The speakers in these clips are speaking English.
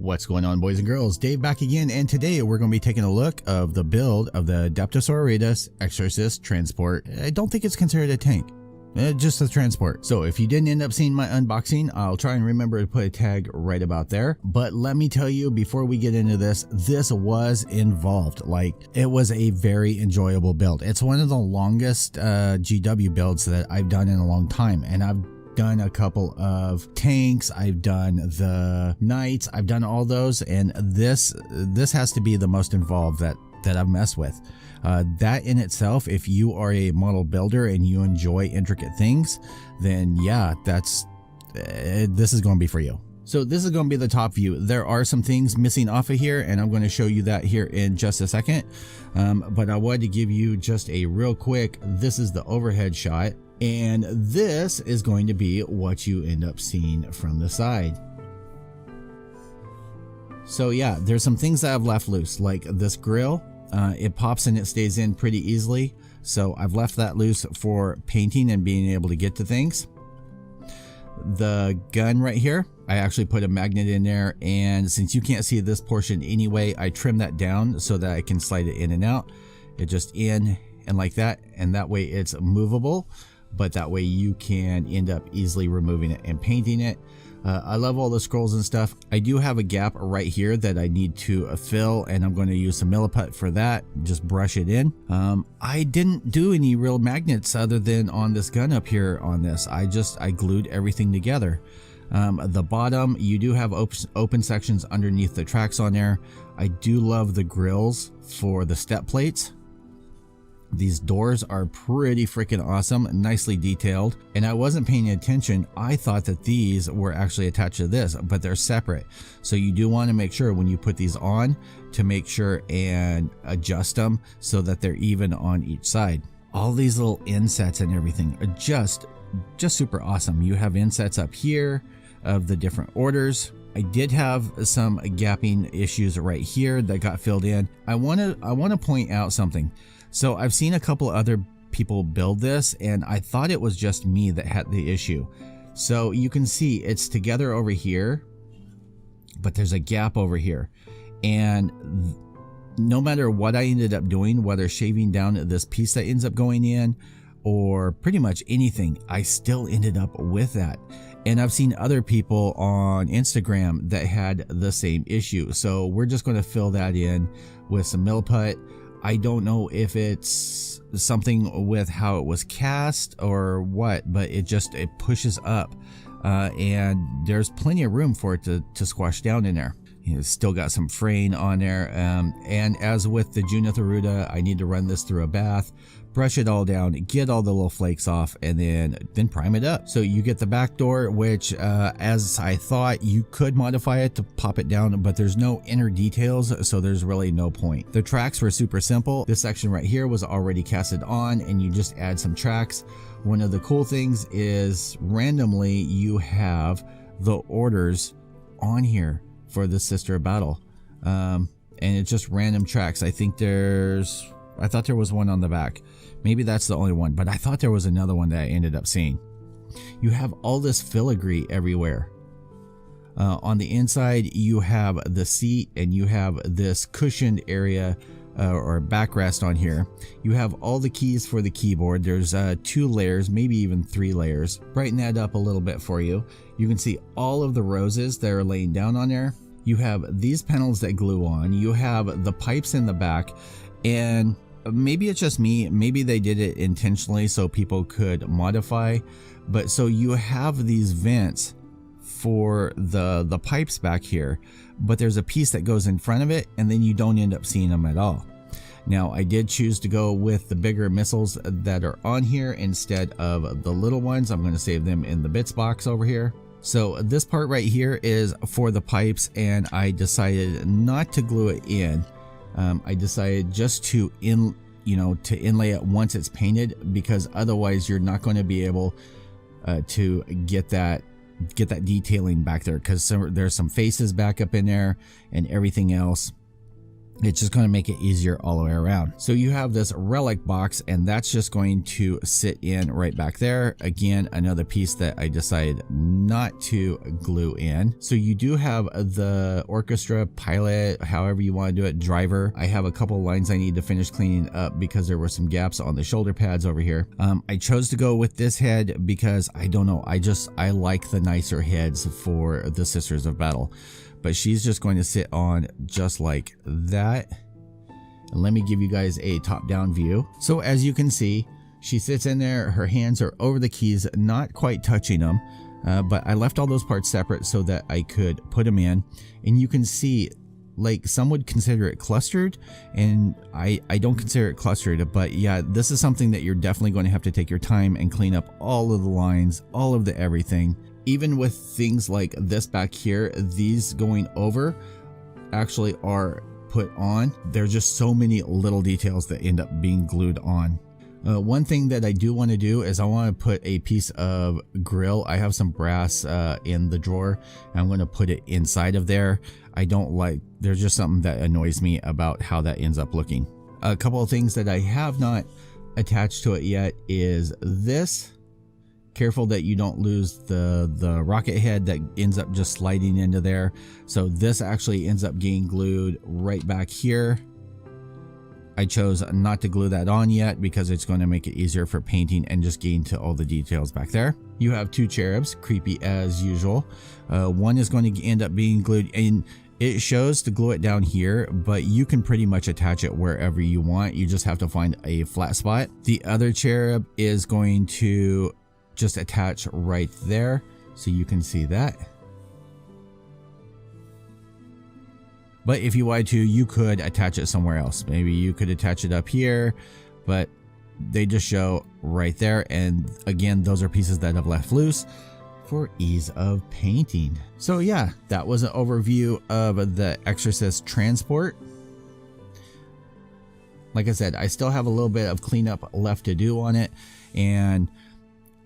What's going on, boys and girls? Dave back again, and today we're going to be taking a look of the build of the Deptosaurida's Exorcist transport. I don't think it's considered a tank, just a transport. So if you didn't end up seeing my unboxing, I'll try and remember to put a tag right about there. But let me tell you, before we get into this was involved. Like, it was a very enjoyable build. It's one of the longest GW builds that I've done in a long time, and I've done a couple of tanks, I've done the knights, I've done all those, and this has to be the most involved that I've messed with. That in itself, if you are a model builder and you enjoy intricate things, then yeah, this is going to be for you. So this is going to be the top view. There are some things missing off of here, and I'm going to show you that here in just a second. But I wanted to give you just a real quick, this is the overhead shot. And this is going to be what you end up seeing from the side. So yeah, there's some things that I've left loose, like this grill. It pops and it stays in pretty easily. So I've left that loose for painting and being able to get to things. The gun right here, I actually put a magnet in there, and since you can't see this portion anyway, I trimmed that down so that I can slide it in and out. It just in and like that, and that way it's movable. But that way you can end up easily removing it and painting it. I love all the scrolls and stuff. I do have a gap right here that I need to fill, and I'm going to use some milliput for that. Just brush it in. I didn't do any real magnets other than on this gun up here on this. I glued everything together. The bottom, you do have open sections underneath the tracks on there. I do love the grills for the step plates. These doors are pretty freaking awesome, nicely detailed, and I wasn't paying attention. I thought that these were actually attached to this, but they're separate. So you do want to make sure when you put these on to make sure and adjust them so that they're even on each side. All these little insets and everything are just super awesome. You have insets up here of the different orders. I did have some gapping issues right here that got filled in. I want to point out something. So I've seen a couple other people build this, and I thought it was just me that had the issue. So you can see it's together over here, but there's a gap over here. And no matter what I ended up doing, whether shaving down this piece that ends up going in or pretty much anything, I still ended up with that. And I've seen other people on Instagram that had the same issue. So we're just going to fill that in with some milliput. I don't know if it's something with how it was cast or what, but it pushes up, and there's plenty of room for it to squash down in there. It's still got some fraying on there, and as with the Junitharuda, I need to run this through a bath, brush it all down, get all the little flakes off, and then prime it up. So you get the back door, which as I thought, you could modify it to pop it down, but there's no inner details, so there's really no point. The tracks were super simple. This section right here was already casted on, and you just add some tracks. One of the cool things is randomly you have the orders on here for the Sister of Battle, and it's just random tracks. I thought there was one on the back. Maybe that's the only one, but I thought there was another one that I ended up seeing. You have all this filigree everywhere. On the inside, you have the seat, and you have this cushioned area or backrest on here. You have all the keys for the keyboard. There's 2 layers, maybe even 3 layers. Brighten that up a little bit for you. You can see all of the roses that are laying down on there. You have these panels that glue on. You have the pipes in the back, and maybe it's just me, maybe they did it intentionally so people could modify, but so you have these vents for the pipes back here, but there's a piece that goes in front of it, and then you don't end up seeing them at all. Now, I did choose to go with the bigger missiles that are on here instead of the little ones. I'm going to save them in the bits box over here. So this part right here is for the pipes, and I decided not to glue it in. I decided just to inlay it once it's painted, because otherwise you're not going to be able to get that detailing back there, because there's some faces back up in there and everything else. It's just going to make it easier all the way around. So you have this relic box, and that's just going to sit in right back there. Again, another piece that I decided not to glue in. So you do have the orchestra, pilot, however you want to do it, driver. I have a couple lines I need to finish cleaning up because there were some gaps on the shoulder pads over here. I chose to go with this head because I don't know, I like the nicer heads for the Sisters of Battle. But she's just going to sit on just like that. And let me give you guys a top-down view. So as you can see, she sits in there, her hands are over the keys, not quite touching them. But I left all those parts separate so that I could put them in. And you can see, like, some would consider it clustered, and I don't consider it clustered. But yeah, this is something that you're definitely going to have to take your time and clean up all of the lines, all of the everything. Even with things like this back here, these going over actually are put on. There's just so many little details that end up being glued on. One thing that I do want to do is I want to put a piece of grill. I have some brass in the drawer, and I'm going to put it inside of there. I don't like, there's just something that annoys me about how that ends up looking. A couple of things that I have not attached to it yet is this. Careful that you don't lose the rocket head that ends up just sliding into there. So this actually ends up getting glued right back here. I chose not to glue that on yet because it's going to make it easier for painting and just getting to all the details back there. You have two cherubs, creepy as usual. One is going to end up being glued, and it shows to glue it down here, but you can pretty much attach it wherever you want. You just have to find a flat spot. The other cherub is going to just attach right there, so you can see that. But if you wanted to, you could attach it somewhere else. Maybe you could attach it up here, but they just show right there. And again, those are pieces that have left loose for ease of painting. So yeah, that was an overview of the Exorcist transport. Like I said, I still have a little bit of cleanup left to do on it, and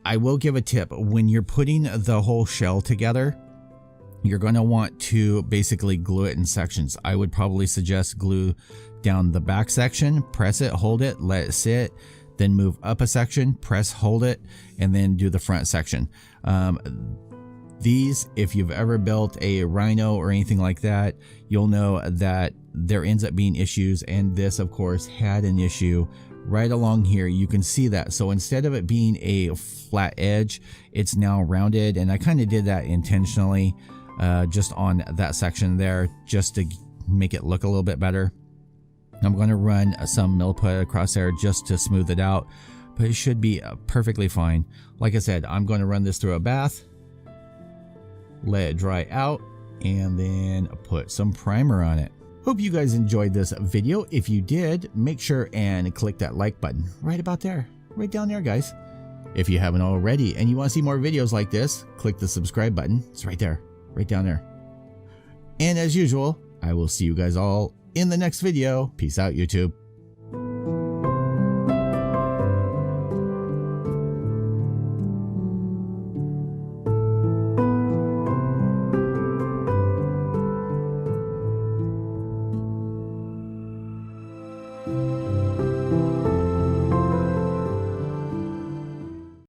I will give a tip. When you're putting the whole shell together, you're going to want to basically glue it in sections. I would probably suggest glue down the back section, press it, hold it, let it sit, then move up a section, press, hold it, and then do the front section. These, if you've ever built a Rhino or anything like that, you'll know that there ends up being issues, and this of course had an issue right along here. You can see that. So instead of it being a flat edge, it's now rounded, and I kind of did that intentionally just on that section there, just to make it look a little bit better. I'm going to run some mill put across there just to smooth it out, but it should be perfectly fine. Like I said, I'm going to run this through a bath, let it dry out, and then put some primer on it. Hope you guys enjoyed this video. If you did, make sure and click that like button right about there, right down there, guys. If you haven't already and you want to see more videos like this, click the subscribe button. It's right there, right down there. And as usual, I will see you guys all in the next video. Peace out, YouTube.